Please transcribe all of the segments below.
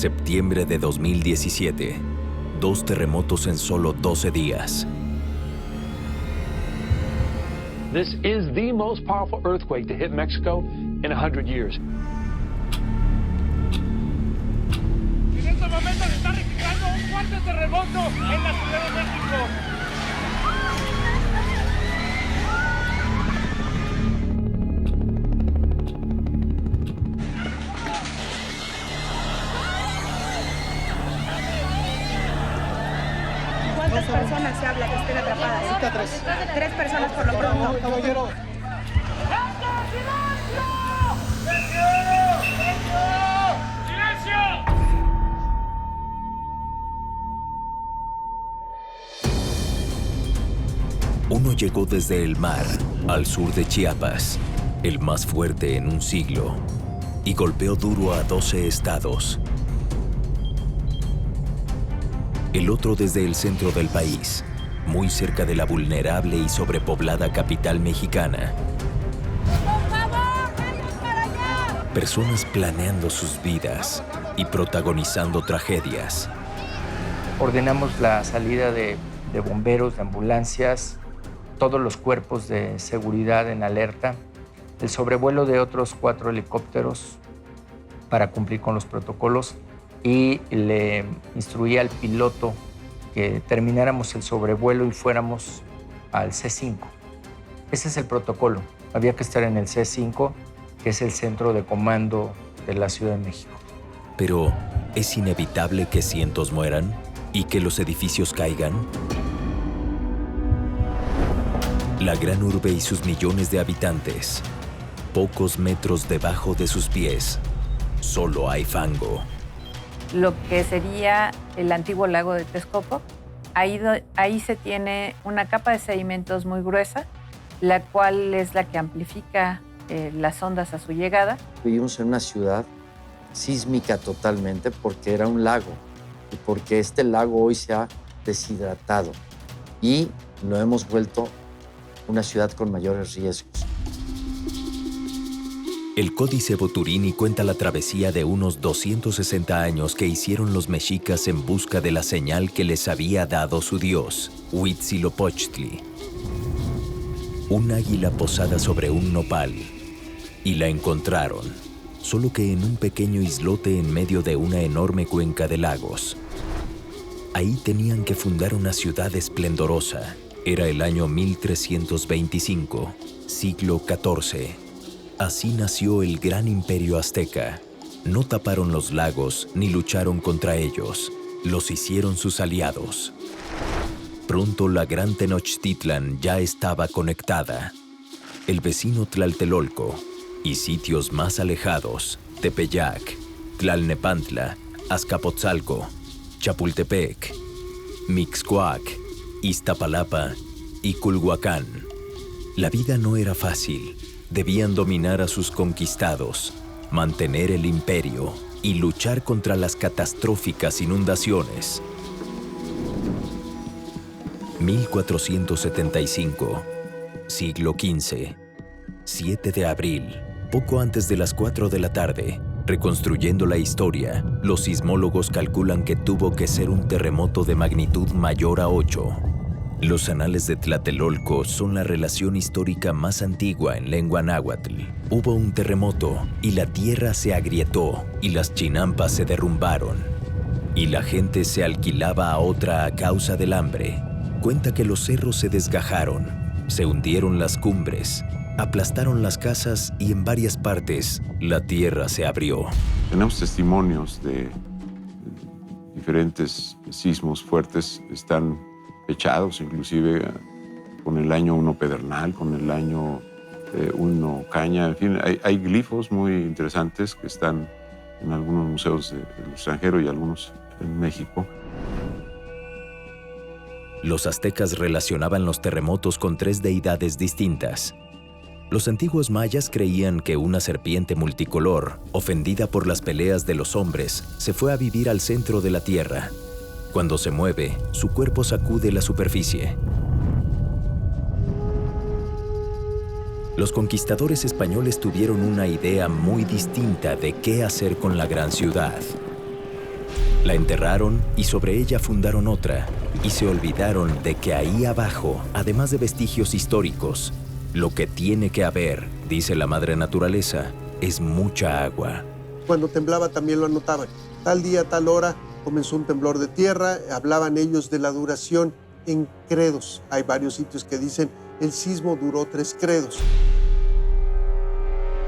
Septiembre de 2017. 2 terremotos en solo 12 días. This is the most powerful earthquake to hit Mexico in 100 years. En estos momentos se está registrando un fuerte terremoto en la Ciudad de México. ¿Cuántas personas se habla que estén atrapadas? Ahorita 3. 3 personas por lo pronto. Caballero. Uno llegó desde el mar, al sur de Chiapas, el más fuerte en un siglo, y golpeó duro a 12 estados. El otro desde el centro del país, muy cerca de la vulnerable y sobrepoblada capital mexicana. ¡Por favor, vayan para allá! Personas planeando sus vidas y protagonizando tragedias. Ordenamos la salida de bomberos, de ambulancias, todos los cuerpos de seguridad en alerta, el sobrevuelo de otros 4 helicópteros para cumplir con los protocolos, y le instruí al piloto que termináramos el sobrevuelo y fuéramos al C5. Ese es el protocolo. Había que estar en el C5, que es el centro de comando de la Ciudad de México. Pero, ¿es inevitable que cientos mueran y que los edificios caigan? La gran urbe y sus millones de habitantes. Pocos metros debajo de sus pies, solo hay fango. Lo que sería el antiguo lago de Texcoco. Ahí se tiene una capa de sedimentos muy gruesa, la cual es la que amplifica las ondas a su llegada. Vivimos en una ciudad sísmica totalmente porque era un lago y porque este lago hoy se ha deshidratado y lo hemos vuelto una ciudad con mayores riesgos. El Códice Boturini cuenta la travesía de unos 260 años que hicieron los mexicas en busca de la señal que les había dado su dios, Huitzilopochtli. Un águila posada sobre un nopal. Y la encontraron, solo que en un pequeño islote en medio de una enorme cuenca de lagos. Ahí tenían que fundar una ciudad esplendorosa. Era el año 1325, siglo XIV. Así nació el gran imperio azteca. No taparon los lagos ni lucharon contra ellos. Los hicieron sus aliados. Pronto la gran Tenochtitlan ya estaba conectada. El vecino Tlaltelolco y sitios más alejados, Tepeyac, Tlalnepantla, Azcapotzalco, Chapultepec, Mixcoac, Iztapalapa y Culhuacán. La vida no era fácil. Debían dominar a sus conquistados, mantener el imperio y luchar contra las catastróficas inundaciones. 1475, siglo XV, 7 de abril, poco antes de las 4 de la tarde. Reconstruyendo la historia, los sismólogos calculan que tuvo que ser un terremoto de magnitud mayor a 8. Los anales de Tlatelolco son la relación histórica más antigua en lengua náhuatl. Hubo un terremoto y la tierra se agrietó y las chinampas se derrumbaron. Y la gente se alquilaba a otra a causa del hambre. Cuenta que los cerros se desgajaron, se hundieron las cumbres, aplastaron las casas y en varias partes la tierra se abrió. Tenemos testimonios de diferentes sismos fuertes, están fechados inclusive con el año 1 Pedernal, con el año 1 Caña, en fin, hay glifos muy interesantes que están en algunos museos del extranjero y algunos en México. Los aztecas relacionaban los terremotos con 3 deidades distintas. Los antiguos mayas creían que una serpiente multicolor, ofendida por las peleas de los hombres, se fue a vivir al centro de la tierra. Cuando se mueve, su cuerpo sacude la superficie. Los conquistadores españoles tuvieron una idea muy distinta de qué hacer con la gran ciudad. La enterraron y sobre ella fundaron otra, y se olvidaron de que ahí abajo, además de vestigios históricos, lo que tiene que haber, dice la madre naturaleza, es mucha agua. Cuando temblaba también lo anotaban. Tal día, tal hora, comenzó un temblor de tierra, hablaban ellos de la duración en credos. Hay varios sitios que dicen el sismo duró 3 credos.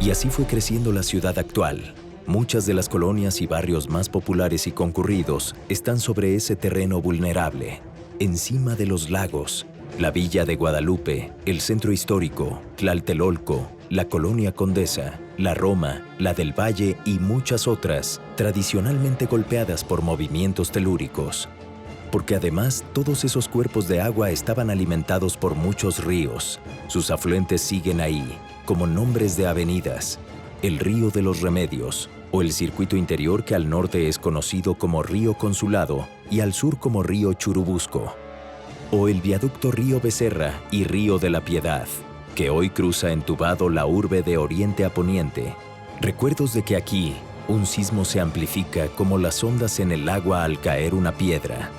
Y así fue creciendo la ciudad actual. Muchas de las colonias y barrios más populares y concurridos están sobre ese terreno vulnerable, encima de los lagos. La Villa de Guadalupe, el Centro Histórico, Tlatelolco, la Colonia Condesa, la Roma, la del Valle y muchas otras, tradicionalmente golpeadas por movimientos telúricos. Porque además todos esos cuerpos de agua estaban alimentados por muchos ríos. Sus afluentes siguen ahí, como nombres de avenidas. El Río de los Remedios, o el circuito interior que al norte es conocido como Río Consulado y al sur como Río Churubusco. O el viaducto Río Becerra y Río de la Piedad, que hoy cruza entubado la urbe de oriente a poniente. Recuerdos de que aquí, un sismo se amplifica como las ondas en el agua al caer una piedra.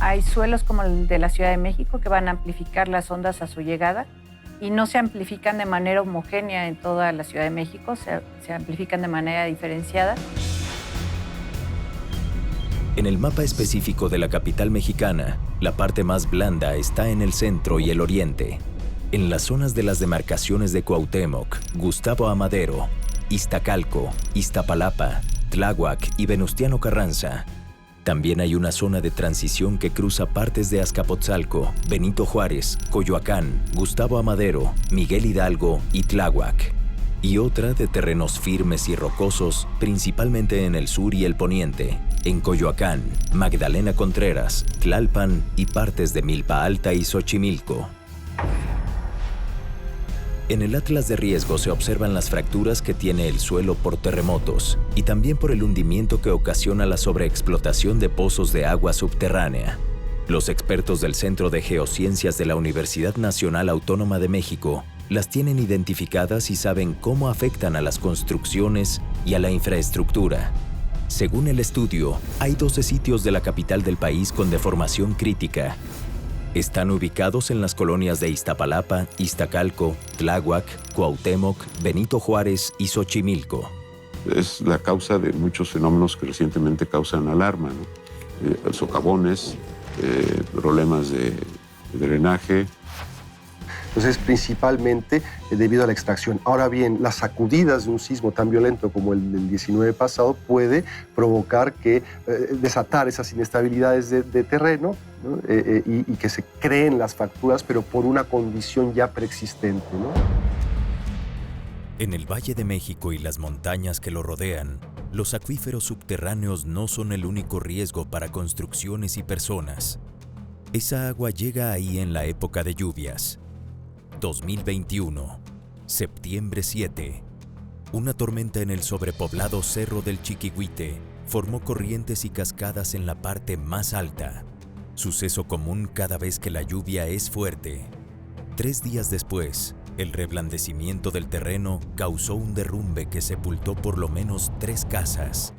Hay suelos como el de la Ciudad de México que van a amplificar las ondas a su llegada y no se amplifican de manera homogénea en toda la Ciudad de México, se amplifican de manera diferenciada. En el mapa específico de la capital mexicana, la parte más blanda está en el centro y el oriente. En las zonas de las demarcaciones de Cuauhtémoc, Gustavo Amadero, Iztacalco, Iztapalapa, Tláhuac y Venustiano Carranza. También hay una zona de transición que cruza partes de Azcapotzalco, Benito Juárez, Coyoacán, Gustavo Amadero, Miguel Hidalgo y Tláhuac. Y otra de terrenos firmes y rocosos, principalmente en el sur y el poniente, en Coyoacán, Magdalena Contreras, Tlalpan y partes de Milpa Alta y Xochimilco. En el atlas de riesgo se observan las fracturas que tiene el suelo por terremotos y también por el hundimiento que ocasiona la sobreexplotación de pozos de agua subterránea. Los expertos del Centro de Geociencias de la Universidad Nacional Autónoma de México las tienen identificadas y saben cómo afectan a las construcciones y a la infraestructura. Según el estudio, hay 12 sitios de la capital del país con deformación crítica. Están ubicados en las colonias de Iztapalapa, Iztacalco, Tláhuac, Cuauhtémoc, Benito Juárez y Xochimilco. Es la causa de muchos fenómenos que recientemente causan alarma, ¿no? Socavones, problemas de drenaje. Entonces, principalmente debido a la extracción. Ahora bien, las sacudidas de un sismo tan violento como el del 19 pasado puede provocar que desatar esas inestabilidades de terreno, ¿no? Y que se creen las fracturas, pero por una condición ya preexistente, ¿no? En el Valle de México y las montañas que lo rodean, los acuíferos subterráneos no son el único riesgo para construcciones y personas. Esa agua llega ahí en la época de lluvias. 2021, septiembre 7. Una tormenta en el sobrepoblado Cerro del Chiquihuite formó corrientes y cascadas en la parte más alta. Suceso común cada vez que la lluvia es fuerte. 3 días después, el reblandecimiento del terreno causó un derrumbe que sepultó por lo menos 3 casas.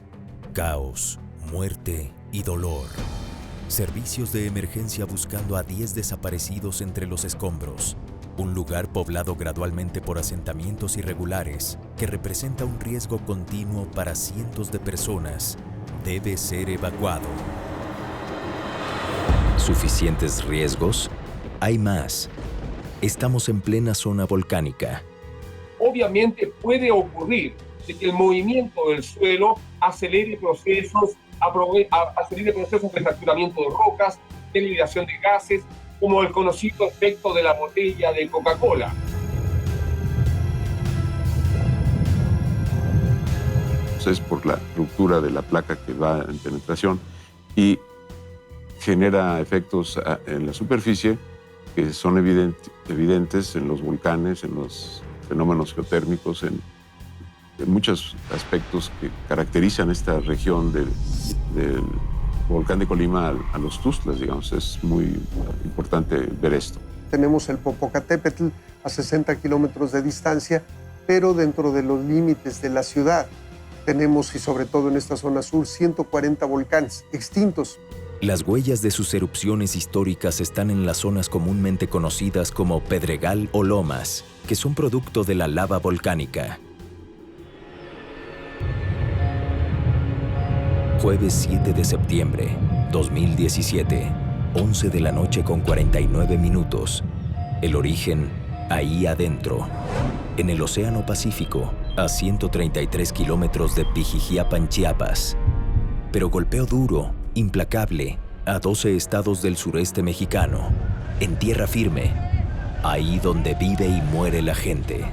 Caos, muerte y dolor. Servicios de emergencia buscando a 10 desaparecidos entre los escombros. Un lugar poblado gradualmente por asentamientos irregulares que representa un riesgo continuo para cientos de personas, debe ser evacuado. ¿Suficientes riesgos? Hay más. Estamos en plena zona volcánica. Obviamente puede ocurrir de que el movimiento del suelo acelere procesos de fracturamiento de rocas, de liberación de gases, como el conocido efecto de la botella de Coca-Cola. Es por la ruptura de la placa que va en penetración y genera efectos en la superficie que son evidentes en los volcanes, en los fenómenos geotérmicos, en muchos aspectos que caracterizan esta región del volcán de Colima a los Tuxtlas, digamos. Es muy importante ver esto. Tenemos el Popocatépetl a 60 kilómetros de distancia, pero dentro de los límites de la ciudad. Tenemos, y sobre todo en esta zona sur, 140 volcanes extintos. Las huellas de sus erupciones históricas están en las zonas comúnmente conocidas como pedregal o lomas, que son producto de la lava volcánica. Jueves 7 de septiembre, 2017, 11 de la noche con 49 minutos. El origen, ahí adentro, en el Océano Pacífico, a 133 kilómetros de Pijijiapan, Chiapas. Pero golpeo duro, implacable, a 12 estados del sureste mexicano, en tierra firme, ahí donde vive y muere la gente.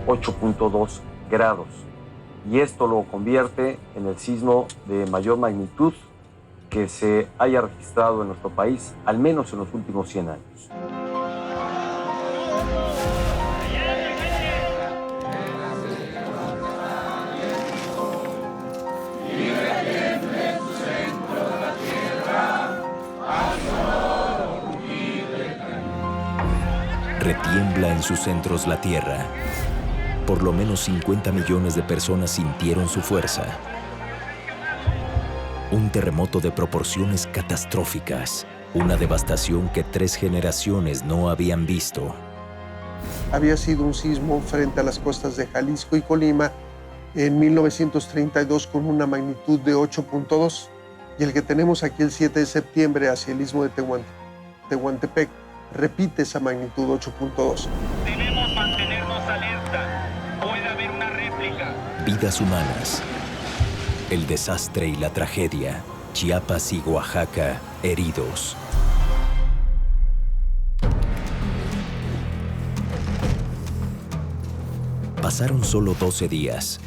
8.2 grados. Y esto lo convierte en el sismo de mayor magnitud que se haya registrado en nuestro país, al menos en los últimos 100 años. Retiembla en sus centros la tierra. Por lo menos 50 millones de personas sintieron su fuerza. Un terremoto de proporciones catastróficas, una devastación que 3 generaciones no habían visto. Había sido un sismo frente a las costas de Jalisco y Colima en 1932 con una magnitud de 8.2, y el que tenemos aquí el 7 de septiembre hacia el istmo de Tehuantepec repite esa magnitud 8.2. Debemos mantenernos alerta. Puede haber una réplica. Vidas humanas. El desastre y la tragedia. Chiapas y Oaxaca heridos. Pasaron solo 12 días.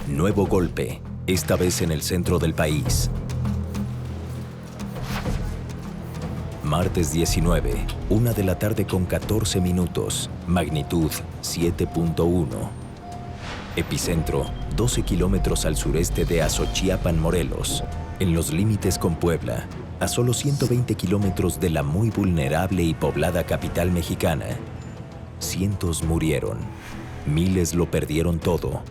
Nuevo golpe, esta vez en el centro del país. Martes 19, 1 de la tarde con 14 minutos, magnitud 7.1. Epicentro, 12 kilómetros al sureste de Azochiapan, Morelos, en los límites con Puebla, a solo 120 kilómetros de la muy vulnerable y poblada capital mexicana. Cientos murieron, miles lo perdieron todo.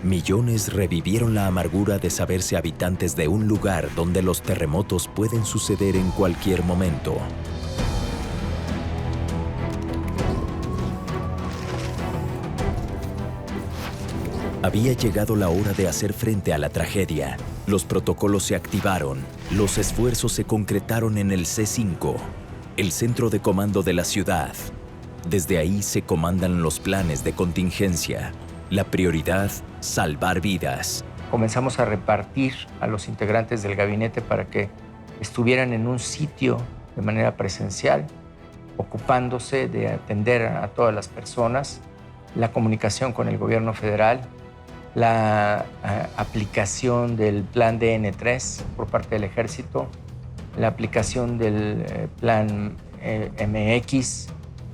Millones revivieron la amargura de saberse habitantes de un lugar donde los terremotos pueden suceder en cualquier momento. Había llegado la hora de hacer frente a la tragedia. Los protocolos se activaron, los esfuerzos se concretaron en el C5, el centro de comando de la ciudad. Desde ahí se comandan los planes de contingencia. La prioridad, salvar vidas. Comenzamos a repartir a los integrantes del gabinete para que estuvieran en un sitio de manera presencial, ocupándose de atender a todas las personas, la comunicación con el gobierno federal, la aplicación del plan DN3 por parte del ejército, la aplicación del plan MX,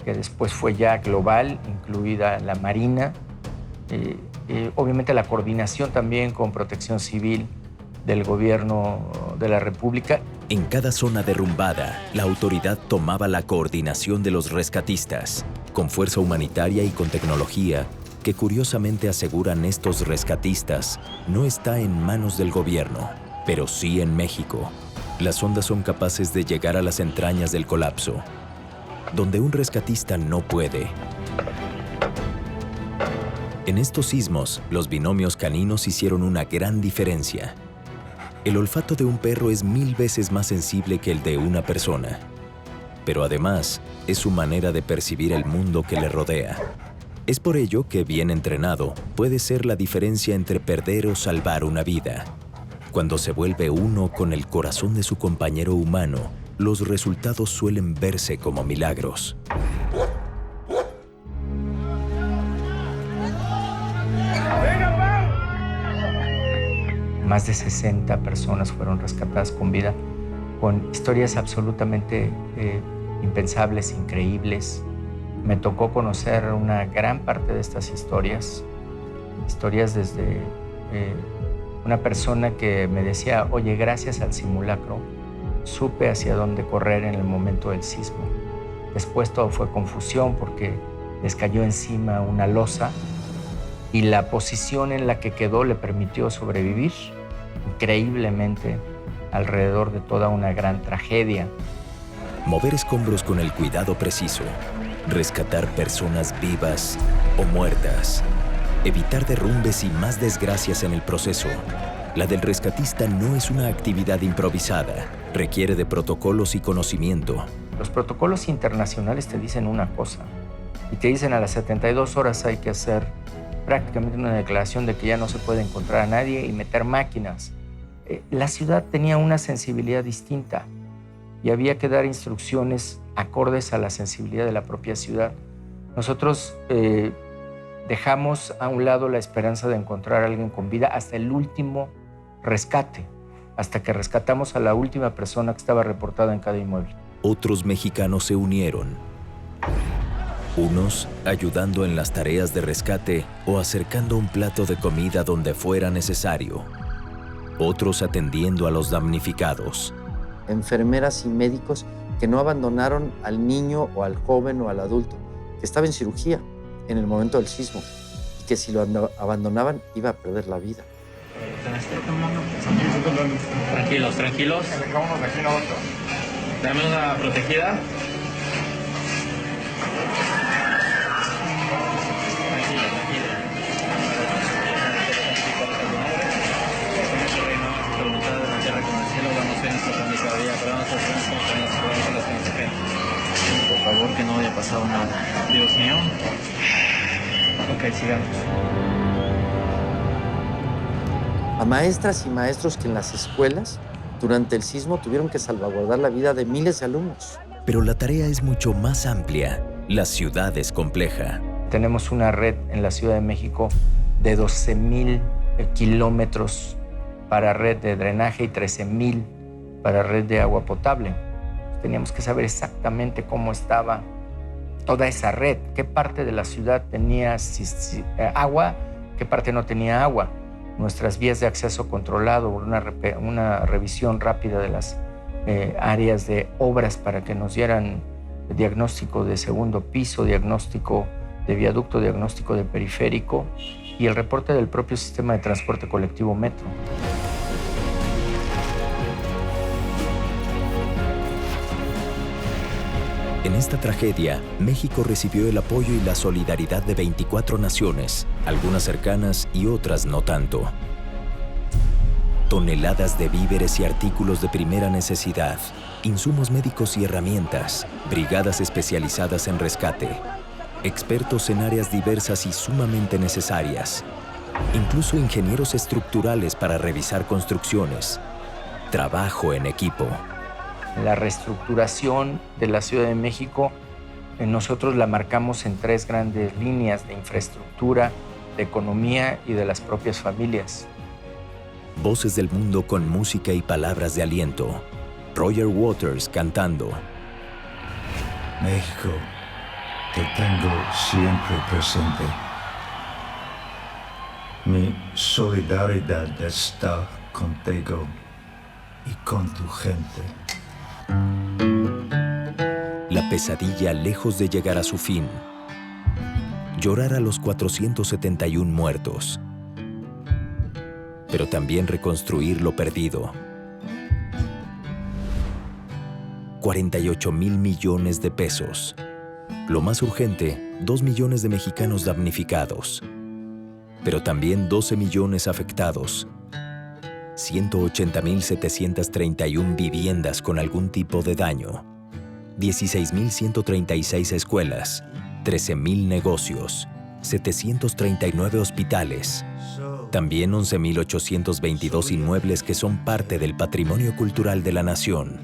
que después fue ya global, incluida la Marina, obviamente la coordinación también con Protección Civil del Gobierno de la República. En cada zona derrumbada, la autoridad tomaba la coordinación de los rescatistas, con fuerza humanitaria y con tecnología que curiosamente aseguran estos rescatistas no está en manos del gobierno, pero sí en México. Las ondas son capaces de llegar a las entrañas del colapso, donde un rescatista no puede. En estos sismos, los binomios caninos hicieron una gran diferencia. El olfato de un perro es 1000 veces más sensible que el de una persona, pero además es su manera de percibir el mundo que le rodea. Es por ello que, bien entrenado, puede ser la diferencia entre perder o salvar una vida. Cuando se vuelve uno con el corazón de su compañero humano, los resultados suelen verse como milagros. Más de 60 personas fueron rescatadas con vida, con historias absolutamente impensables, increíbles. Me tocó conocer una gran parte de estas historias desde una persona que me decía, oye, gracias al simulacro, supe hacia dónde correr en el momento del sismo. Después todo fue confusión porque les cayó encima una losa y la posición en la que quedó le permitió sobrevivir increíblemente alrededor de toda una gran tragedia. Mover escombros con el cuidado preciso, rescatar personas vivas o muertas, evitar derrumbes y más desgracias en el proceso. La del rescatista no es una actividad improvisada, requiere de protocolos y conocimiento. Los protocolos internacionales te dicen una cosa y te dicen a las 72 horas hay que hacer prácticamente una declaración de que ya no se puede encontrar a nadie y meter máquinas. La ciudad tenía una sensibilidad distinta y había que dar instrucciones acordes a la sensibilidad de la propia ciudad. Nosotros dejamos a un lado la esperanza de encontrar a alguien con vida hasta el último rescate, hasta que rescatamos a la última persona que estaba reportada en cada inmueble. Otros mexicanos se unieron. Unos ayudando en las tareas de rescate o acercando un plato de comida donde fuera necesario. Otros atendiendo a los damnificados. Enfermeras y médicos que no abandonaron al niño o al joven o al adulto, que estaba en cirugía en el momento del sismo y que si lo abandonaban iba a perder la vida. Tranquilos, tranquilos. Dame una protegida. Por favor, que no haya pasado nada. Dios mío. Ok, sigamos. A maestras y maestros que en las escuelas, durante el sismo, tuvieron que salvaguardar la vida de miles de alumnos. Pero la tarea es mucho más amplia. La ciudad es compleja. Tenemos una red en la Ciudad de México de 12,000 kilómetros para red de drenaje y 13,000 para red de agua potable. Teníamos que saber exactamente cómo estaba toda esa red, qué parte de la ciudad tenía agua, qué parte no tenía agua. Nuestras vías de acceso controlado, una revisión rápida de las áreas de obras para que nos dieran diagnóstico de segundo piso, diagnóstico de viaducto, diagnóstico de periférico y el reporte del propio sistema de transporte colectivo Metro. En esta tragedia, México recibió el apoyo y la solidaridad de 24 naciones, algunas cercanas y otras no tanto. Toneladas de víveres y artículos de primera necesidad, insumos médicos y herramientas, brigadas especializadas en rescate, expertos en áreas diversas y sumamente necesarias, incluso ingenieros estructurales para revisar construcciones, trabajo en equipo. La reestructuración de la Ciudad de México, nosotros la marcamos en 3 grandes líneas de infraestructura, de economía y de las propias familias. Voces del mundo con música y palabras de aliento. Roger Waters cantando. México, te tengo siempre presente. Mi solidaridad está contigo y con tu gente. La pesadilla lejos de llegar a su fin. Llorar a los 471 muertos. Pero también reconstruir lo perdido. 48,000 millones de pesos. Lo más urgente, 2 millones de mexicanos damnificados. Pero también 12 millones afectados. 180,731 viviendas con algún tipo de daño. 16,136 escuelas. 13,000 negocios. 739 hospitales. También 11,822 inmuebles que son parte del patrimonio cultural de la nación.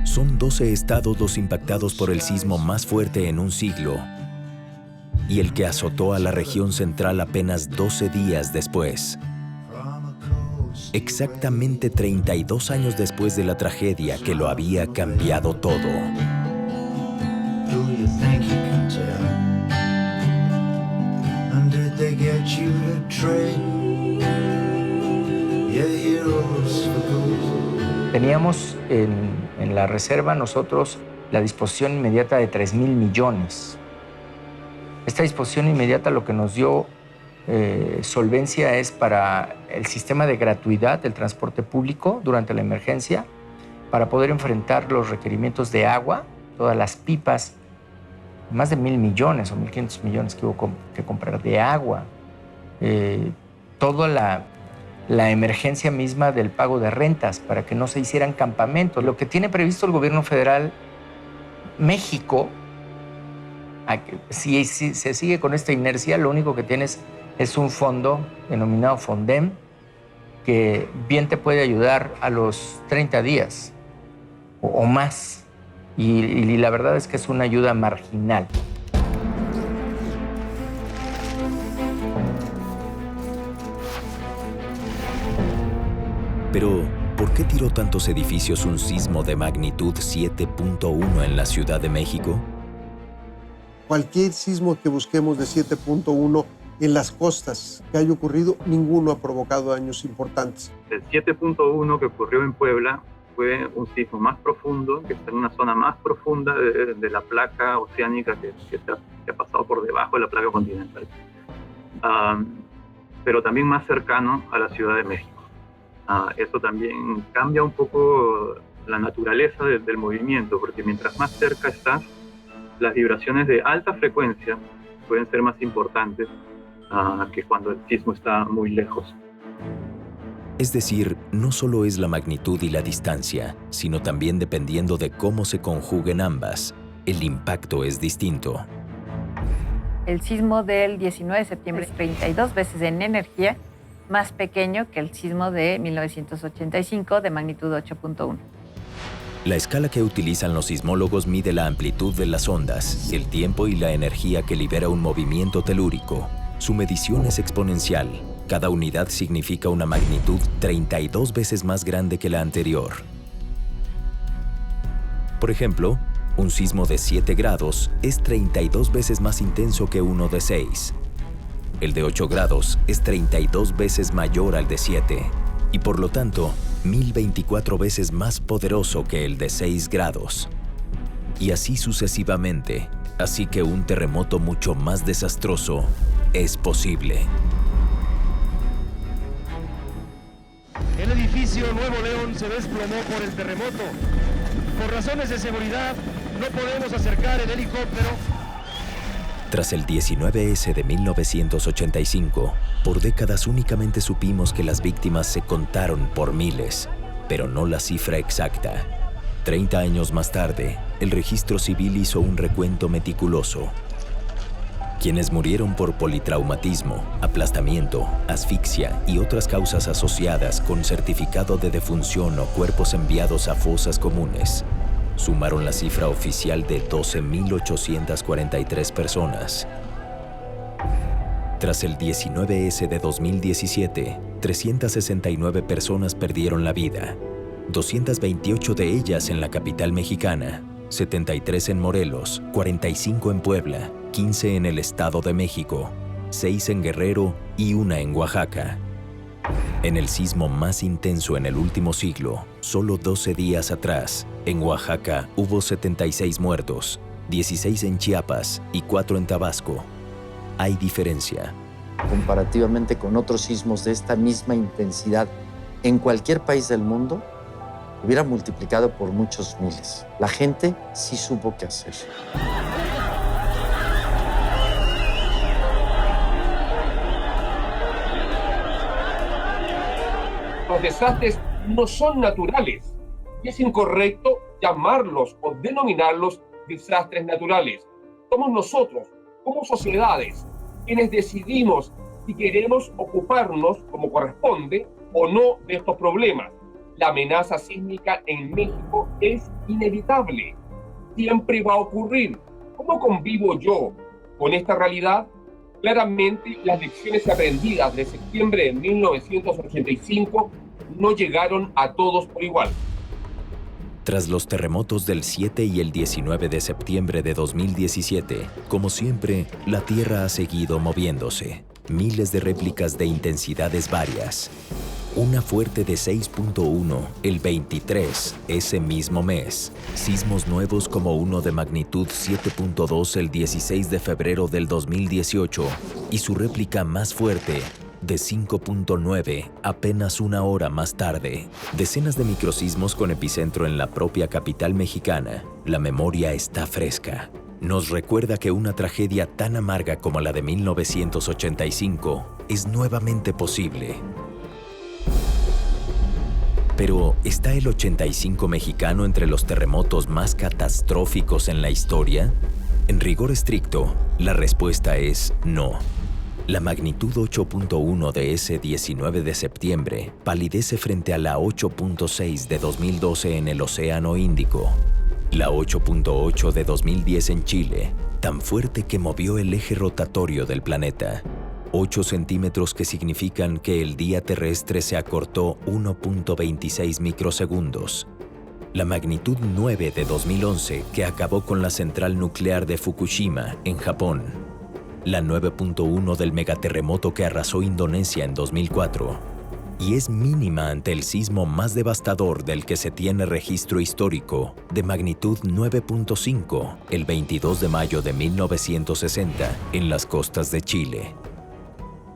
Son 12 estados los impactados por el sismo más fuerte en un siglo y el que azotó a la región central apenas 12 días después. Exactamente 32 años después de la tragedia que lo había cambiado todo. Teníamos en la reserva nosotros la disposición inmediata de 3,000 millones. Esta disposición inmediata lo que nos dio solvencia es para el sistema de gratuidad del transporte público durante la emergencia, para poder enfrentar los requerimientos de agua, todas las pipas, más de 1,000 millones o 1,500 millones que hubo que comprar de agua, toda la emergencia misma del pago de rentas para que no se hicieran campamentos. Lo que tiene previsto el gobierno federal, México, si se sigue con esta inercia, lo único que tienes es un fondo denominado Fondem, que bien te puede ayudar a los 30 días o más. Y la verdad es que es una ayuda marginal. Pero, ¿por qué tiró tantos edificios un sismo de magnitud 7.1 en la Ciudad de México? Cualquier sismo que busquemos de 7.1 en las costas que haya ocurrido, ninguno ha provocado daños importantes. El 7.1 que ocurrió en Puebla fue un sismo más profundo, que está en una zona más profunda de la placa oceánica que ha pasado por debajo de la placa continental, pero también más cercano a la Ciudad de México. Eso también cambia un poco la naturaleza del movimiento, porque mientras más cerca estás, las vibraciones de alta frecuencia pueden ser más importantes que cuando el sismo está muy lejos. Es decir, no solo es la magnitud y la distancia, sino también dependiendo de cómo se conjuguen ambas, el impacto es distinto. El sismo del 19 de septiembre es 32 veces en energía más pequeño que el sismo de 1985 de magnitud 8.1. La escala que utilizan los sismólogos mide la amplitud de las ondas, el tiempo y la energía que libera un movimiento telúrico. Su medición es exponencial. Cada unidad significa una magnitud 32 veces más grande que la anterior. Por ejemplo, un sismo de 7 grados es 32 veces más intenso que uno de 6. El de 8 grados es 32 veces mayor al de 7 y por lo tanto 1024 veces más poderoso que el de 6 grados. Y así sucesivamente, así que un terremoto mucho más desastroso es posible. El edificio Nuevo León se desplomó por el terremoto. Por razones de seguridad, no podemos acercar el helicóptero. Tras el 19S de 1985, por décadas únicamente supimos que las víctimas se contaron por miles, pero no la cifra exacta. 30 años más tarde, el registro civil hizo un recuento meticuloso. Quienes murieron por politraumatismo, aplastamiento, asfixia y otras causas asociadas con certificado de defunción o cuerpos enviados a fosas comunes, sumaron la cifra oficial de 12.843 personas. Tras el 19S de 2017, 369 personas perdieron la vida, 228 de ellas en la capital mexicana, 73 en Morelos, 45 en Puebla, 15 en el Estado de México, 6 en Guerrero y 1 en Oaxaca. En el sismo más intenso en el último siglo, solo 12 días atrás, en Oaxaca hubo 76 muertos, 16 en Chiapas y 4 en Tabasco. Hay diferencia. Comparativamente con otros sismos de esta misma intensidad en cualquier país del mundo, hubiera multiplicado por muchos miles. La gente sí supo qué hacer. Los desastres no son naturales y es incorrecto llamarlos o denominarlos desastres naturales. Somos nosotros, como sociedades, quienes decidimos si queremos ocuparnos como corresponde o no de estos problemas. La amenaza sísmica en México es inevitable. Siempre va a ocurrir. ¿Cómo convivo yo con esta realidad? Claramente, las lecciones aprendidas de septiembre de 1985 no llegaron a todos por igual. Tras los terremotos del 7 y el 19 de septiembre de 2017, como siempre, la Tierra ha seguido moviéndose. Miles de réplicas de intensidades varias. Una fuerte de 6.1 el 23 ese mismo mes. Sismos nuevos como uno de magnitud 7.2 el 16 de febrero del 2018 y su réplica más fuerte de 5.9 apenas una hora más tarde. Decenas de microsismos con epicentro en la propia capital mexicana. La memoria está fresca. Nos recuerda que una tragedia tan amarga como la de 1985 es nuevamente posible. Pero, ¿está el 85 mexicano entre los terremotos más catastróficos en la historia? En rigor estricto, la respuesta es no. La magnitud 8.1 de ese 19 de septiembre palidece frente a la 8.6 de 2012 en el Océano Índico, la 8.8 de 2010 en Chile, tan fuerte que movió el eje rotatorio del planeta. 8 centímetros que significan que el día terrestre se acortó 1.26 microsegundos. La magnitud 9 de 2011 que acabó con la central nuclear de Fukushima, en Japón. La 9.1 del megaterremoto que arrasó Indonesia en 2004. Y es mínima ante el sismo más devastador del que se tiene registro histórico, de magnitud 9.5, el 22 de mayo de 1960, en las costas de Chile.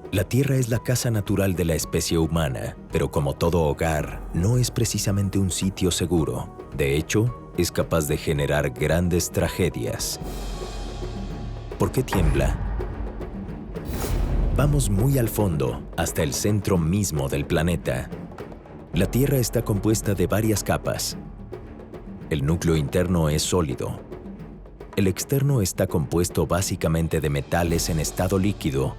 La Tierra es la casa natural de la especie humana, pero como todo hogar, no es precisamente un sitio seguro. De hecho, es capaz de generar grandes tragedias. ¿Por qué tiembla? Vamos muy al fondo, hasta el centro mismo del planeta. La Tierra está compuesta de varias capas. El núcleo interno es sólido. El externo está compuesto básicamente de metales en estado líquido,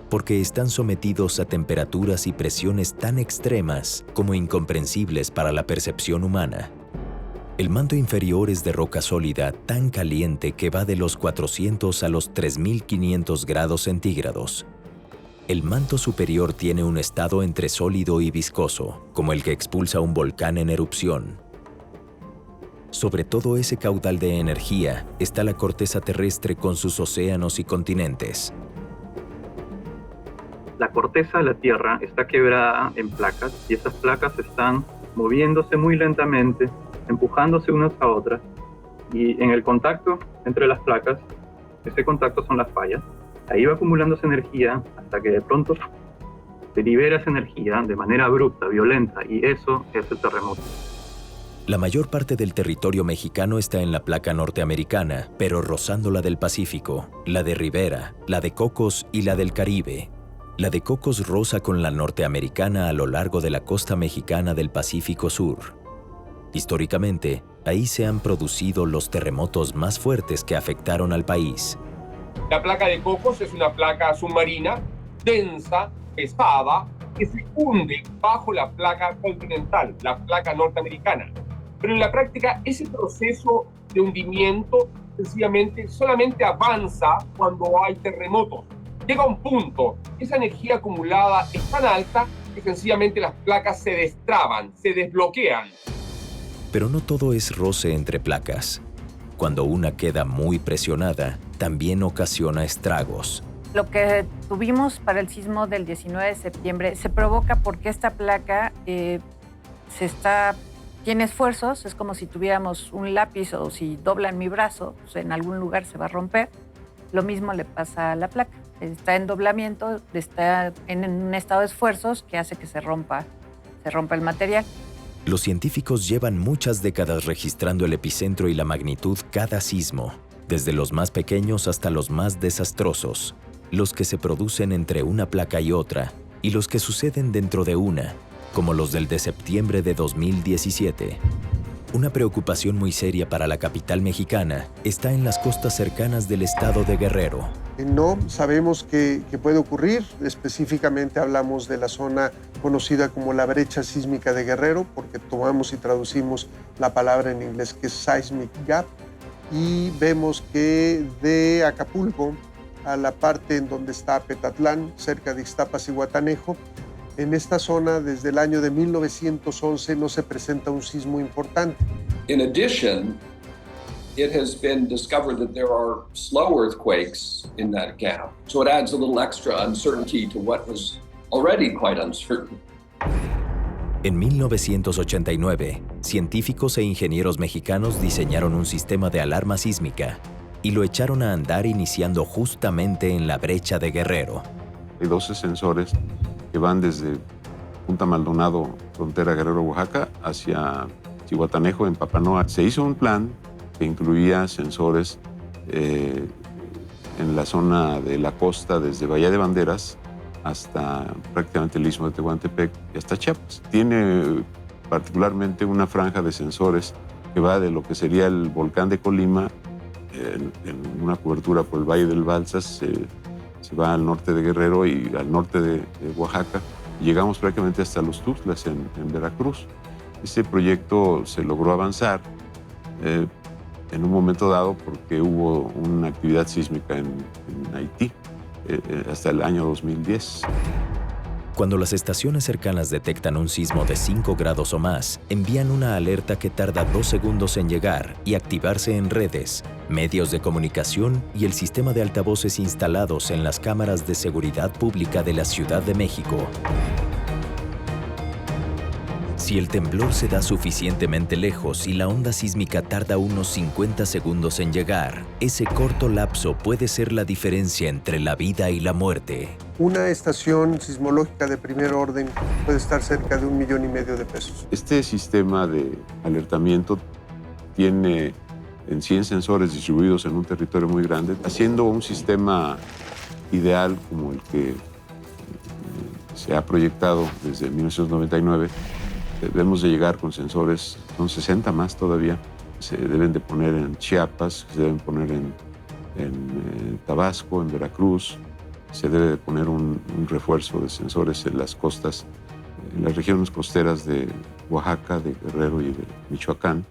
porque están sometidos a temperaturas y presiones tan extremas como incomprensibles para la percepción humana. El manto inferior es de roca sólida tan caliente que va de los 400 a los 3500 grados centígrados. El manto superior tiene un estado entre sólido y viscoso, como el que expulsa un volcán en erupción. Sobre todo ese caudal de energía está la corteza terrestre con sus océanos y continentes. La corteza de la Tierra está quebrada en placas y esas placas están moviéndose muy lentamente, empujándose unas a otras, y en el contacto entre las placas, ese contacto son las fallas, ahí va acumulándose energía hasta que de pronto se libera esa energía de manera abrupta, violenta, y eso es el terremoto. La mayor parte del territorio mexicano está en la placa norteamericana, pero rozando la del Pacífico, la de Rivera, la de Cocos y la del Caribe. La de Cocos roza con la norteamericana a lo largo de la costa mexicana del Pacífico Sur. Históricamente, ahí se han producido los terremotos más fuertes que afectaron al país. La placa de Cocos es una placa submarina, densa, pesada, que se hunde bajo la placa continental, la placa norteamericana. Pero en la práctica, ese proceso de hundimiento sencillamente solamente avanza cuando hay terremotos. Llega un punto, esa energía acumulada es tan alta que sencillamente las placas se destraban, se desbloquean. Pero no todo es roce entre placas. Cuando una queda muy presionada, también ocasiona estragos. Lo que tuvimos para el sismo del 19 de septiembre se provoca porque esta placa tiene esfuerzos, es como si tuviéramos un lápiz o si doblan mi brazo, pues en algún lugar se va a romper. Lo mismo le pasa a la placa. Está en doblamiento, está en un estado de esfuerzos que hace que se rompa el material. Los científicos llevan muchas décadas registrando el epicentro y la magnitud cada sismo, desde los más pequeños hasta los más desastrosos, los que se producen entre una placa y otra, y los que suceden dentro de una, como los del de septiembre de 2017. Una preocupación muy seria para la capital mexicana está en las costas cercanas del estado de Guerrero. No, sabemos que puede ocurrir. Específicamente hablamos de la zona conocida como la brecha sísmica de Guerrero, porque tomamos y traducimos la palabra en inglés que es seismic gap, y vemos que de Acapulco a la parte en donde está Petatlán, cerca de Ixtapas y Guatanejo, en esta zona desde el año de 1911 no se presenta un sismo importante. In addition, it has been discovered that there are slow earthquakes in that gap. So it adds a little extra uncertainty to what was already quite uncertain. En 1989, científicos e ingenieros mexicanos diseñaron un sistema de alarma sísmica y lo echaron a andar iniciando justamente en la brecha de Guerrero. Hay 12 sensores que van desde Punta Maldonado, frontera Guerrero-Oaxaca, hacia Zihuatanejo, en Papanoa. Se hizo un plan que incluía sensores en la zona de la costa, desde Bahía de Banderas hasta prácticamente el Istmo de Tehuantepec y hasta Chiapas. Tiene particularmente una franja de sensores que va de lo que sería el volcán de Colima, en una cobertura por el Valle del Balsas, se va al norte de Guerrero y al norte de Oaxaca. Llegamos prácticamente hasta los Tuxtlas, en Veracruz. Este proyecto se logró avanzar en un momento dado porque hubo una actividad sísmica en Haití hasta el año 2010. Cuando las estaciones cercanas detectan un sismo de 5 grados o más, envían una alerta que tarda 2 segundos en llegar y activarse en redes, medios de comunicación y el sistema de altavoces instalados en las cámaras de seguridad pública de la Ciudad de México. Si el temblor se da suficientemente lejos y la onda sísmica tarda unos 50 segundos en llegar, ese corto lapso puede ser la diferencia entre la vida y la muerte. Una estación sismológica de primer orden puede estar cerca de $1,5 millones de pesos. Este sistema de alertamiento tiene en 100 sensores distribuidos en un territorio muy grande, haciendo un sistema ideal como el que se ha proyectado desde 1999. Debemos de llegar con sensores, son 60 más todavía, se deben de poner en Chiapas, se deben poner en Tabasco, en Veracruz, se debe de poner un refuerzo de sensores en las costas, en las regiones costeras de Oaxaca, de Guerrero y de Michoacán.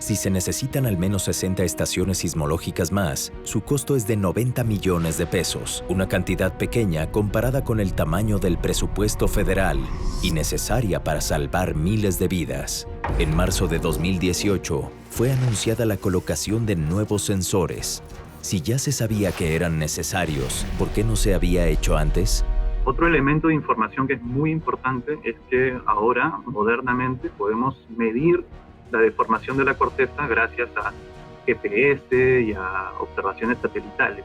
Si se necesitan al menos 60 estaciones sismológicas más, su costo es de 90 millones de pesos, una cantidad pequeña comparada con el tamaño del presupuesto federal y necesaria para salvar miles de vidas. En marzo de 2018, fue anunciada la colocación de nuevos sensores. Si ya se sabía que eran necesarios, ¿por qué no se había hecho antes? Otro elemento de información que es muy importante es que ahora, modernamente, podemos medir la deformación de la corteza gracias a GPS y a observaciones satelitales.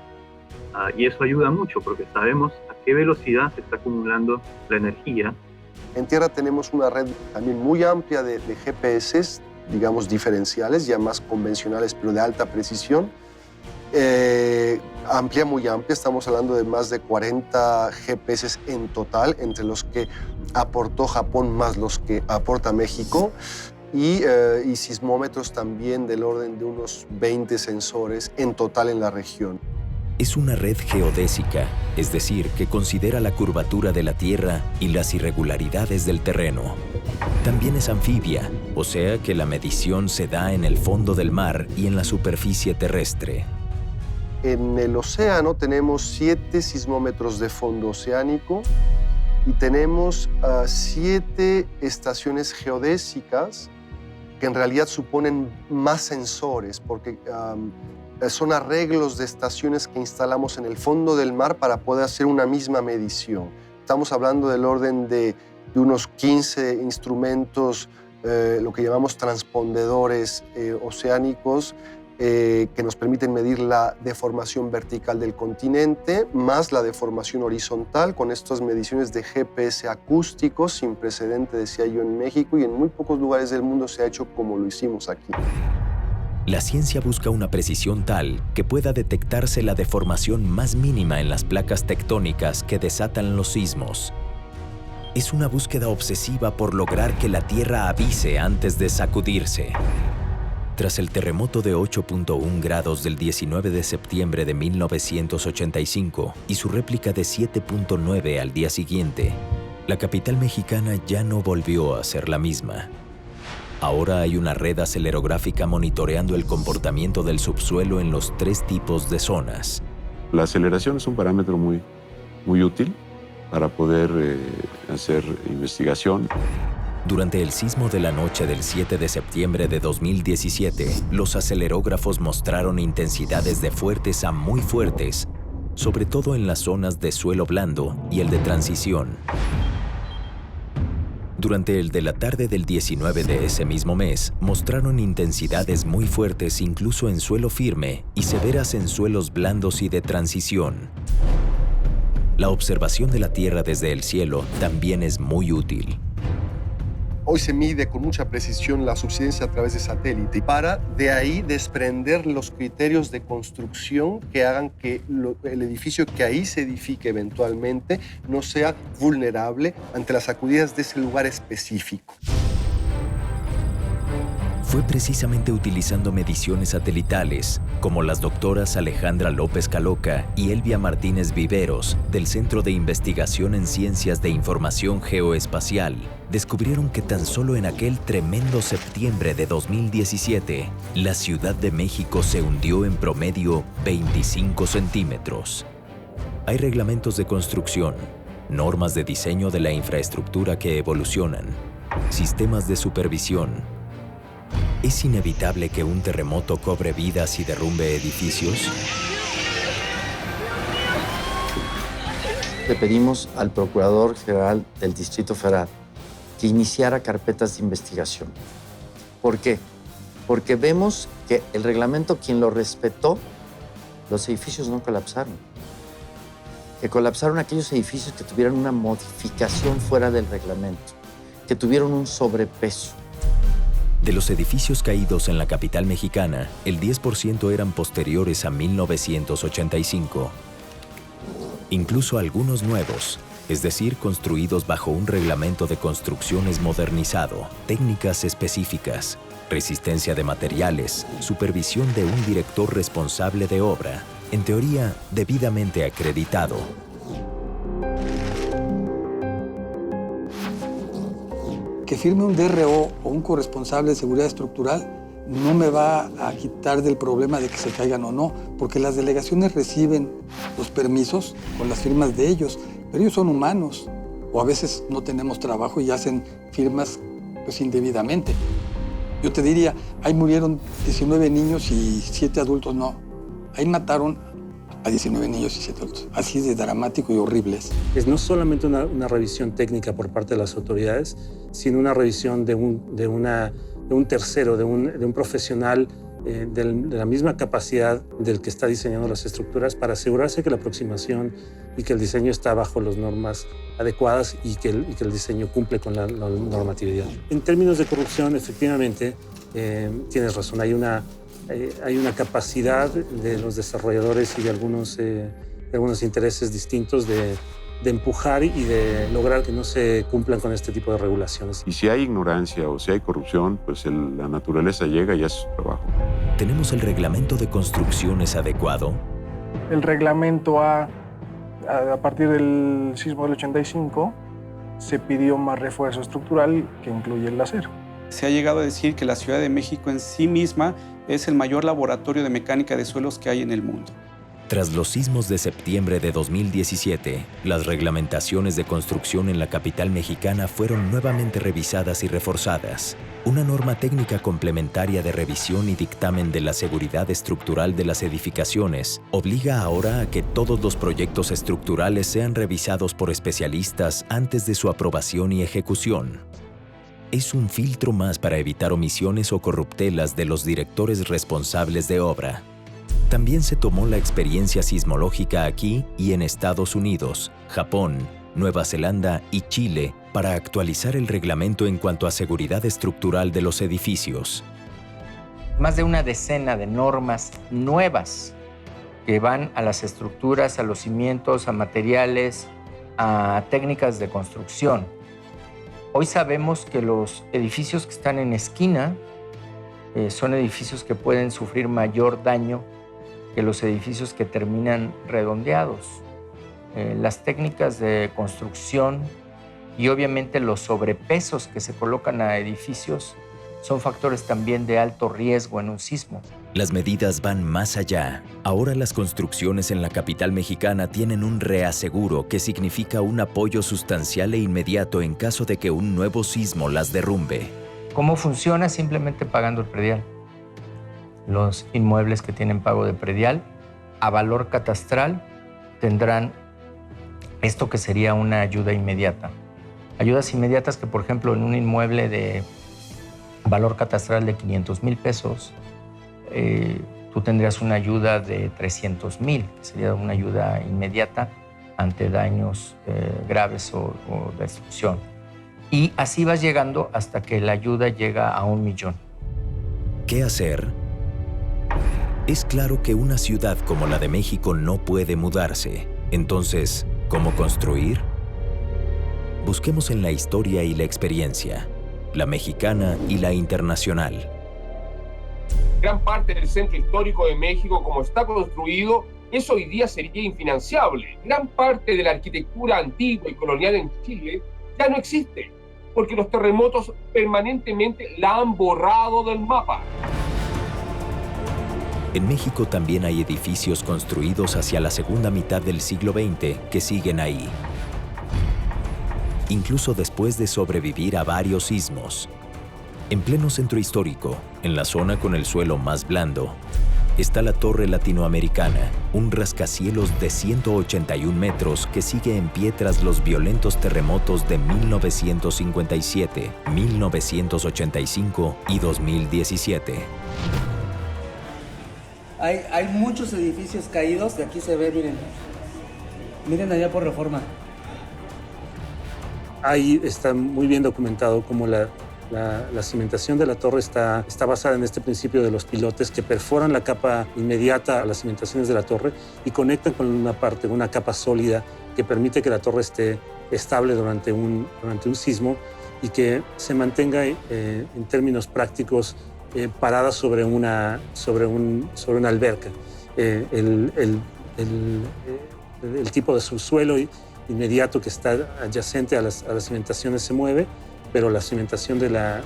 Y eso ayuda mucho porque sabemos a qué velocidad se está acumulando la energía. En tierra tenemos una red también muy amplia de GPS, digamos diferenciales, ya más convencionales, pero de alta precisión. Amplia, muy amplia, estamos hablando de más de 40 GPS en total, entre los que aportó Japón más los que aporta México. Y sismómetros también del orden de unos 20 sensores en total en la región. Es una red geodésica, es decir, que considera la curvatura de la Tierra y las irregularidades del terreno. También es anfibia, o sea que la medición se da en el fondo del mar y en la superficie terrestre. En el océano tenemos 7 sismómetros de fondo oceánico y tenemos 7 estaciones geodésicas que en realidad suponen más sensores, porque son arreglos de estaciones que instalamos en el fondo del mar para poder hacer una misma medición. Estamos hablando del orden de unos 15 instrumentos, lo que llamamos transpondedores oceánicos, que nos permiten medir la deformación vertical del continente, más la deformación horizontal, con estas mediciones de GPS acústicos sin precedente, decía yo, en México, y en muy pocos lugares del mundo se ha hecho como lo hicimos aquí. La ciencia busca una precisión tal que pueda detectarse la deformación más mínima en las placas tectónicas que desatan los sismos. Es una búsqueda obsesiva por lograr que la Tierra avise antes de sacudirse. Tras el terremoto de 8.1 grados del 19 de septiembre de 1985 y su réplica de 7.9 al día siguiente, la capital mexicana ya no volvió a ser la misma. Ahora hay una red acelerográfica monitoreando el comportamiento del subsuelo en los 3 tipos de zonas. La aceleración es un parámetro muy útil para poder hacer investigación. Durante el sismo de la noche del 7 de septiembre de 2017, los acelerógrafos mostraron intensidades de fuertes a muy fuertes, sobre todo en las zonas de suelo blando y el de transición. Durante el de la tarde del 19 de ese mismo mes, mostraron intensidades muy fuertes incluso en suelo firme y severas en suelos blandos y de transición. La observación de la Tierra desde el cielo también es muy útil. Hoy se mide con mucha precisión la subsidencia a través de satélite para de ahí desprender los criterios de construcción que hagan que el edificio que ahí se edifique eventualmente no sea vulnerable ante las sacudidas de ese lugar específico. Fue precisamente utilizando mediciones satelitales, como las doctoras Alejandra López Caloca y Elvia Martínez Viveros, del Centro de Investigación en Ciencias de Información Geoespacial, descubrieron que tan solo en aquel tremendo septiembre de 2017, la Ciudad de México se hundió en promedio 25 centímetros. Hay reglamentos de construcción, normas de diseño de la infraestructura que evolucionan, sistemas de supervisión. ¿Es inevitable que un terremoto cobre vidas y derrumbe edificios? Le pedimos al Procurador General del Distrito Federal que iniciara carpetas de investigación. ¿Por qué? Porque vemos que el reglamento, quien lo respetó, los edificios no colapsaron. Que colapsaron aquellos edificios que tuvieron una modificación fuera del reglamento, que tuvieron un sobrepeso. De los edificios caídos en la capital mexicana, el 10% eran posteriores a 1985. Incluso algunos nuevos, es decir, construidos bajo un reglamento de construcciones modernizado, técnicas específicas, resistencia de materiales, supervisión de un director responsable de obra, en teoría debidamente acreditado. Que firme un DRO o un corresponsable de seguridad estructural no me va a quitar del problema de que se caigan o no, porque las delegaciones reciben los permisos con las firmas de ellos, pero ellos son humanos, o a veces no tenemos trabajo y hacen firmas pues indebidamente. Yo te diría, ahí murieron 19 niños y 7 adultos no. Ahí mataron a 19 niños y 7 adultos. Así de dramático y horribles. Es no solamente una revisión técnica por parte de las autoridades, sino una revisión de un tercero, de un profesional de la misma capacidad del que está diseñando las estructuras para asegurarse que la aproximación y que el diseño está bajo las normas adecuadas y que el diseño cumple con la normatividad. En términos de corrupción, efectivamente, tienes razón, hay una capacidad de los desarrolladores y de algunos intereses distintos de empujar y de lograr que no se cumplan con este tipo de regulaciones. Y si hay ignorancia o si hay corrupción, pues la naturaleza llega y hace su trabajo. ¿Tenemos el reglamento de construcciones adecuado? El reglamento a partir del sismo del 85, se pidió más refuerzo estructural que incluye el acero. Se ha llegado a decir que la Ciudad de México en sí misma es el mayor laboratorio de mecánica de suelos que hay en el mundo. Tras los sismos de septiembre de 2017, las reglamentaciones de construcción en la capital mexicana fueron nuevamente revisadas y reforzadas. Una norma técnica complementaria de revisión y dictamen de la seguridad estructural de las edificaciones obliga ahora a que todos los proyectos estructurales sean revisados por especialistas antes de su aprobación y ejecución. Es un filtro más para evitar omisiones o corruptelas de los directores responsables de obra. También se tomó la experiencia sismológica aquí y en Estados Unidos, Japón, Nueva Zelanda y Chile para actualizar el reglamento en cuanto a seguridad estructural de los edificios. Más de una decena de normas nuevas que van a las estructuras, a los cimientos, a materiales, a técnicas de construcción. Hoy sabemos que los edificios que están en esquina son edificios que pueden sufrir mayor daño que los edificios que terminan redondeados. Las técnicas de construcción y obviamente los sobrepesos que se colocan a edificios son factores también de alto riesgo en un sismo. Las medidas van más allá. Ahora las construcciones en la capital mexicana tienen un reaseguro que significa un apoyo sustancial e inmediato en caso de que un nuevo sismo las derrumbe. ¿Cómo funciona? Simplemente pagando el predial. Los inmuebles que tienen pago de predial a valor catastral tendrán esto que sería una ayuda inmediata. Ayudas inmediatas que, por ejemplo, en un inmueble de valor catastral de 500,000 pesos, tú tendrías una ayuda de 300,000, que sería una ayuda inmediata ante daños graves o destrucción. Y así vas llegando hasta que la ayuda llega a 1,000,000. ¿Qué hacer? Es claro que una ciudad como la de México no puede mudarse. Entonces, ¿cómo construir? Busquemos en la historia y la experiencia, la mexicana y la internacional. Gran parte del centro histórico de México, como está construido, eso hoy día sería infinanciable. Gran parte de la arquitectura antigua y colonial en Chile ya no existe, porque los terremotos permanentemente la han borrado del mapa. En México también hay edificios construidos hacia la segunda mitad del siglo XX que siguen ahí. Incluso después de sobrevivir a varios sismos. En pleno centro histórico, en la zona con el suelo más blando, está la Torre Latinoamericana, un rascacielos de 181 metros que sigue en pie tras los violentos terremotos de 1957, 1985 y 2017. Hay muchos edificios caídos, de aquí se ve, miren. Miren allá por Reforma. Ahí está muy bien documentado cómo la cimentación de la torre está basada en este principio de los pilotes que perforan la capa inmediata a las cimentaciones de la torre y conectan con una capa sólida que permite que la torre esté estable durante un sismo y que se mantenga en términos prácticos parada sobre una alberca. El tipo de subsuelo inmediato que está adyacente a las cimentaciones se mueve, pero la cimentación de la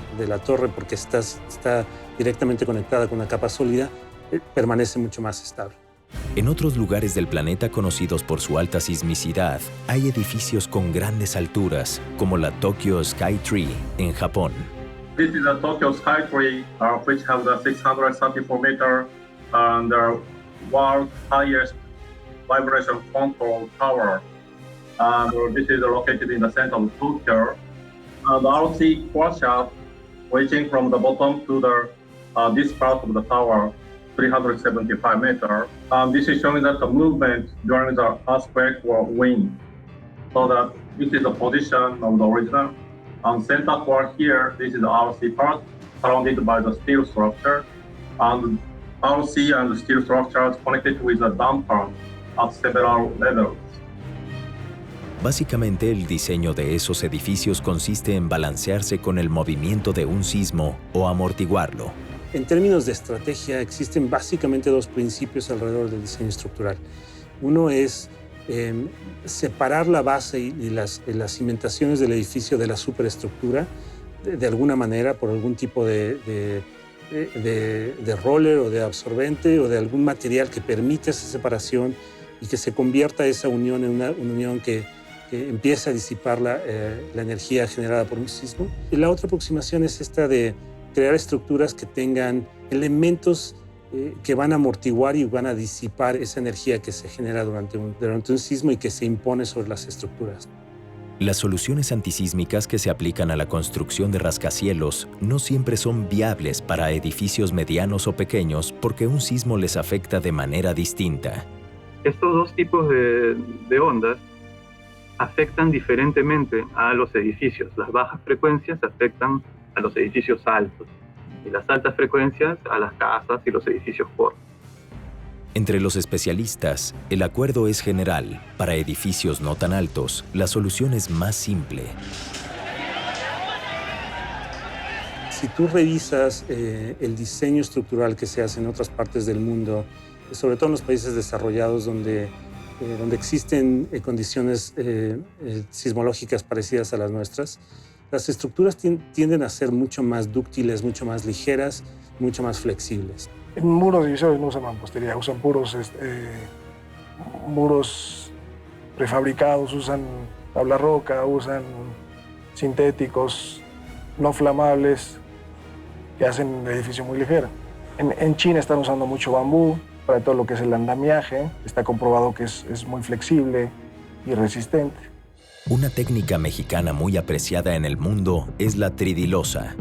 torre, porque está directamente conectada con una capa sólida, permanece mucho más estable. En otros lugares del planeta conocidos por su alta sismicidad, hay edificios con grandes alturas, como la Tokyo Sky Tree en Japón. This is the Tokyo Sky Tree, which has the 634-meter and the world's highest vibration control tower. This is located in the center of Tokyo. The RC core shaft reaching from the bottom to this part of the tower, 375 meters. This is showing that the movement during the earthquake or wind. So that this is the position of the original. On center core here, this is the RC part surrounded by the steel structure. And RC and the steel structures connected with a damper at several levels. Básicamente, el diseño de esos edificios consiste en balancearse con el movimiento de un sismo o amortiguarlo. En términos de estrategia, existen básicamente dos principios alrededor del diseño estructural. Uno es separar la base y las cimentaciones del edificio de la superestructura de alguna manera por algún tipo de roller o de absorbente o de algún material que permita esa separación y que se convierta esa unión en una unión que empiece a disipar la energía generada por un sismo. Y la otra aproximación es esta de crear estructuras que tengan elementos que van a amortiguar y van a disipar esa energía que se genera durante un sismo y que se impone sobre las estructuras. Las soluciones antisísmicas que se aplican a la construcción de rascacielos no siempre son viables para edificios medianos o pequeños porque un sismo les afecta de manera distinta. Estos dos tipos de ondas afectan diferentemente a los edificios. Las bajas frecuencias afectan a los edificios altos y las altas frecuencias a las casas y los edificios cortos. Entre los especialistas, el acuerdo es general. Para edificios no tan altos, la solución es más simple. Si tú revisas el diseño estructural que se hace en otras partes del mundo, sobre todo en los países desarrollados donde existen condiciones sismológicas parecidas a las nuestras, las estructuras tienden a ser mucho más dúctiles, mucho más ligeras, mucho más flexibles. En muros divisorios no usan mampostería, usan puros muros prefabricados, usan tabla roca, usan sintéticos no flamables que hacen el edificio muy ligero. En China están usando mucho bambú para todo lo que es el andamiaje. Está comprobado que es muy flexible y resistente. Una técnica mexicana muy apreciada en el mundo es la tridilosa,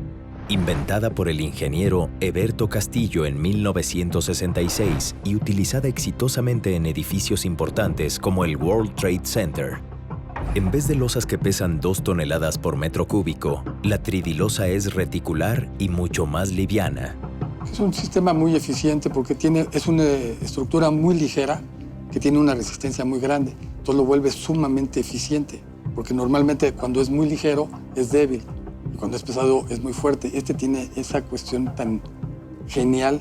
inventada por el ingeniero Heberto Castillo en 1966 y utilizada exitosamente en edificios importantes como el World Trade Center. En vez de losas que pesan 2 toneladas por metro cúbico, la tridilosa es reticular y mucho más liviana. Es un sistema muy eficiente porque es una estructura muy ligera que tiene una resistencia muy grande. Entonces lo vuelve sumamente eficiente, porque normalmente cuando es muy ligero es débil y cuando es pesado es muy fuerte. Este tiene esa cuestión tan genial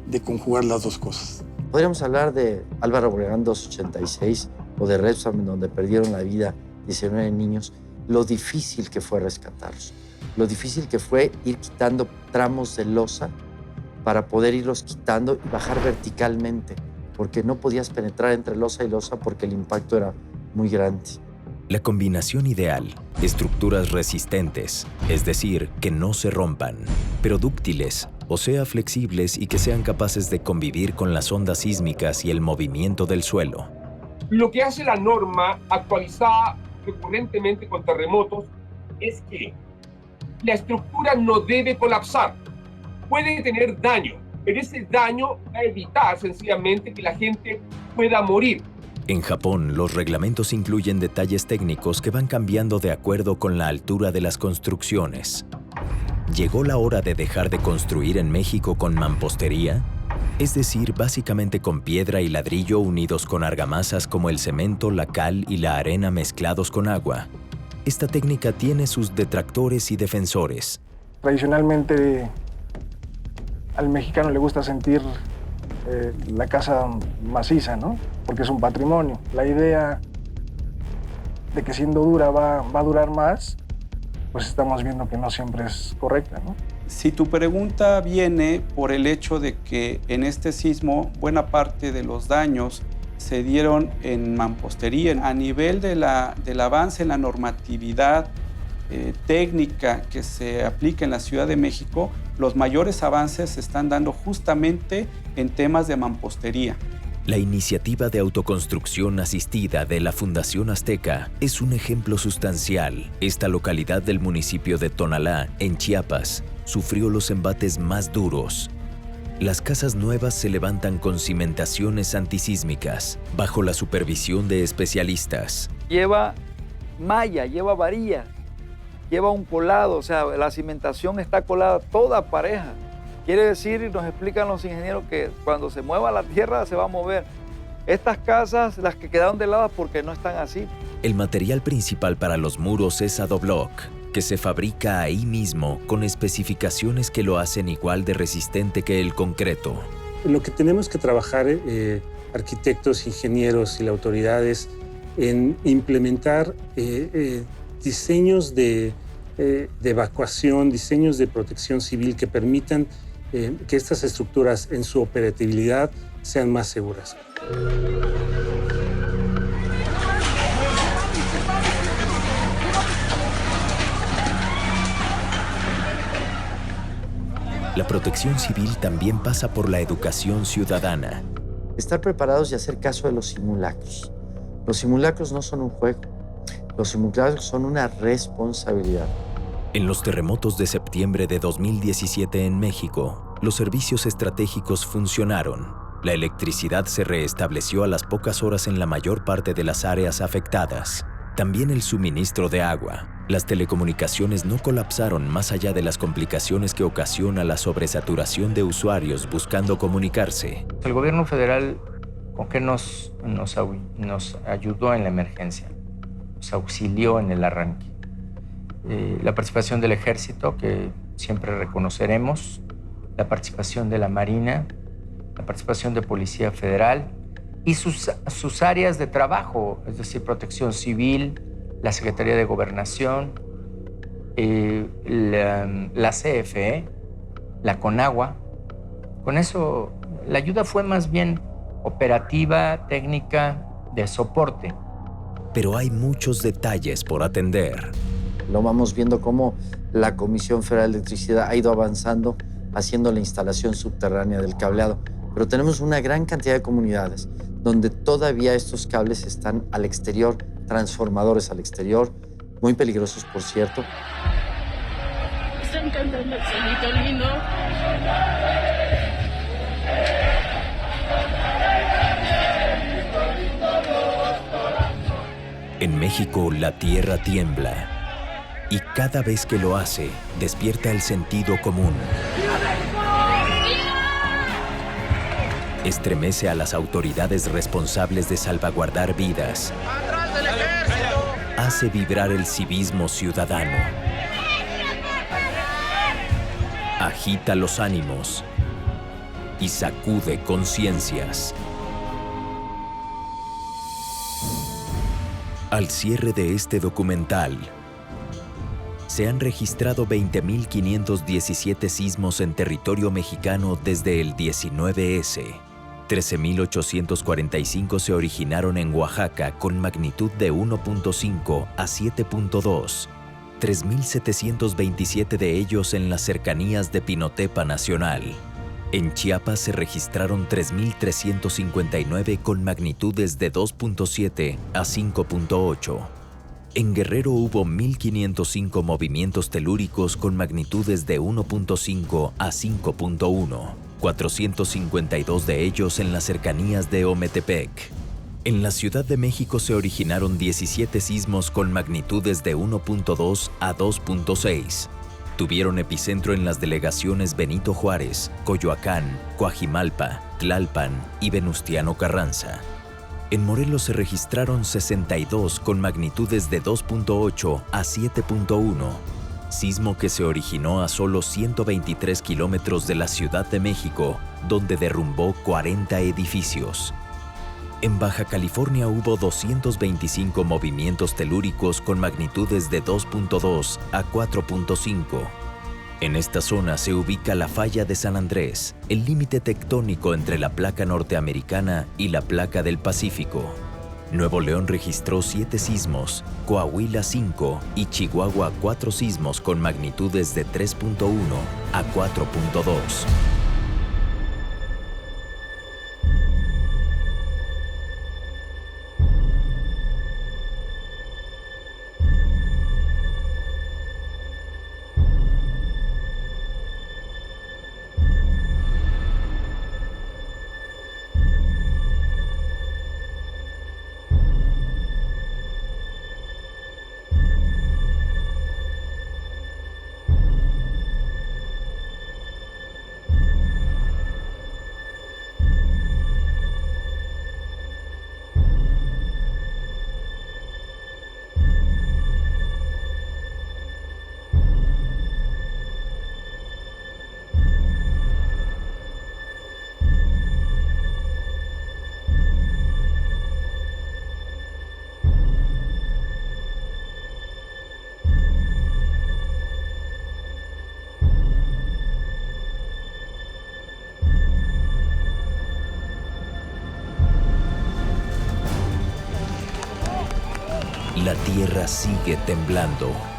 de conjugar las dos cosas. Podríamos hablar de Álvaro Obregón 286 o de Repsam, donde perdieron la vida 19 niños, lo difícil que fue rescatarlos, lo difícil que fue ir quitando tramos de losa para poder irlos quitando y bajar verticalmente, porque no podías penetrar entre losa y losa porque el impacto era muy grande. La combinación ideal, estructuras resistentes, es decir, que no se rompan, pero dúctiles, o sea, flexibles y que sean capaces de convivir con las ondas sísmicas y el movimiento del suelo. Lo que hace la norma actualizada recurrentemente con terremotos es que la estructura no debe colapsar. Puede tener daño, pero ese daño va a evitar sencillamente que la gente pueda morir. En Japón, los reglamentos incluyen detalles técnicos que van cambiando de acuerdo con la altura de las construcciones. ¿Llegó la hora de dejar de construir en México con mampostería? Es decir, básicamente con piedra y ladrillo unidos con argamasas como el cemento, la cal y la arena mezclados con agua. Esta técnica tiene sus detractores y defensores. Tradicionalmente al mexicano le gusta sentir la casa maciza, ¿no? Porque es un patrimonio. La idea de que siendo dura va a durar más, pues estamos viendo que no siempre es correcta, ¿no? Si tu pregunta viene por el hecho de que en este sismo buena parte de los daños se dieron en mampostería, a nivel del avance en la normatividad técnica que se aplica en la Ciudad de México, los mayores avances se están dando justamente en temas de mampostería. La iniciativa de autoconstrucción asistida de la Fundación Azteca es un ejemplo sustancial. Esta localidad del municipio de Tonalá, en Chiapas, sufrió los embates más duros. Las casas nuevas se levantan con cimentaciones antisísmicas, bajo la supervisión de especialistas. Lleva malla, lleva varilla, lleva un colado, o sea, la cimentación está colada toda pareja. Quiere decir, y nos explican los ingenieros, que cuando se mueva la tierra se va a mover. Estas casas, las que quedaron de lado, porque no están así. El material principal para los muros es Adobloc, que se fabrica ahí mismo con especificaciones que lo hacen igual de resistente que el concreto. Lo que tenemos que trabajar, arquitectos, ingenieros y la autoridad, es en implementar diseños de evacuación, diseños de protección civil que permitan que estas estructuras en su operatividad sean más seguras. La protección civil también pasa por la educación ciudadana. Estar preparados y hacer caso de los simulacros. Los simulacros no son un juego. Los simulacros son una responsabilidad. En los terremotos de septiembre de 2017 en México, los servicios estratégicos funcionaron. La electricidad se restableció a las pocas horas en la mayor parte de las áreas afectadas. También el suministro de agua. Las telecomunicaciones no colapsaron más allá de las complicaciones que ocasiona la sobresaturación de usuarios buscando comunicarse. El gobierno federal, ¿con qué nos ayudó en la emergencia? Nos auxilió en el arranque. La participación del Ejército, que siempre reconoceremos, la participación de la Marina, la participación de Policía Federal y sus áreas de trabajo, es decir, Protección Civil, la Secretaría de Gobernación, la CFE, la Conagua. Con eso, la ayuda fue más bien operativa, técnica, de soporte. Pero hay muchos detalles por atender. Lo vamos viendo cómo la Comisión Federal de Electricidad ha ido avanzando haciendo la instalación subterránea del cableado. pero tenemos una gran cantidad de comunidades donde todavía estos cables están al exterior, transformadores al exterior, muy peligrosos, por cierto. Están cantando el solito lindo. En México, la tierra tiembla. Y cada vez que lo hace, despierta el sentido común. Estremece a las autoridades responsables de salvaguardar vidas. ¡Atrás del ejército! Hace vibrar el civismo ciudadano. Agita los ánimos y sacude conciencias. Al cierre de este documental, se han registrado 20.517 sismos en territorio mexicano desde el 19S. 13.845 se originaron en Oaxaca con magnitud de 1.5 a 7.2. 3.727 de ellos en las cercanías de Pinotepa Nacional. En Chiapas se registraron 3.359 con magnitudes de 2.7 a 5.8. En Guerrero hubo 1.505 movimientos telúricos con magnitudes de 1.5 a 5.1, 452 de ellos en las cercanías de Ometepec. En la Ciudad de México se originaron 17 sismos con magnitudes de 1.2 a 2.6. Tuvieron epicentro en las delegaciones Benito Juárez, Coyoacán, Coajimalpa, Tlalpan y Venustiano Carranza. En Morelos se registraron 62 con magnitudes de 2.8 a 7.1, sismo que se originó a solo 123 kilómetros de la Ciudad de México, donde derrumbó 40 edificios. En Baja California hubo 225 movimientos telúricos con magnitudes de 2.2 a 4.5. En esta zona se ubica la falla de San Andrés, el límite tectónico entre la placa norteamericana y la placa del Pacífico. Nuevo León registró 7 sismos, Coahuila 5 y Chihuahua 4 sismos con magnitudes de 3.1 a 4.2. La tierra sigue temblando.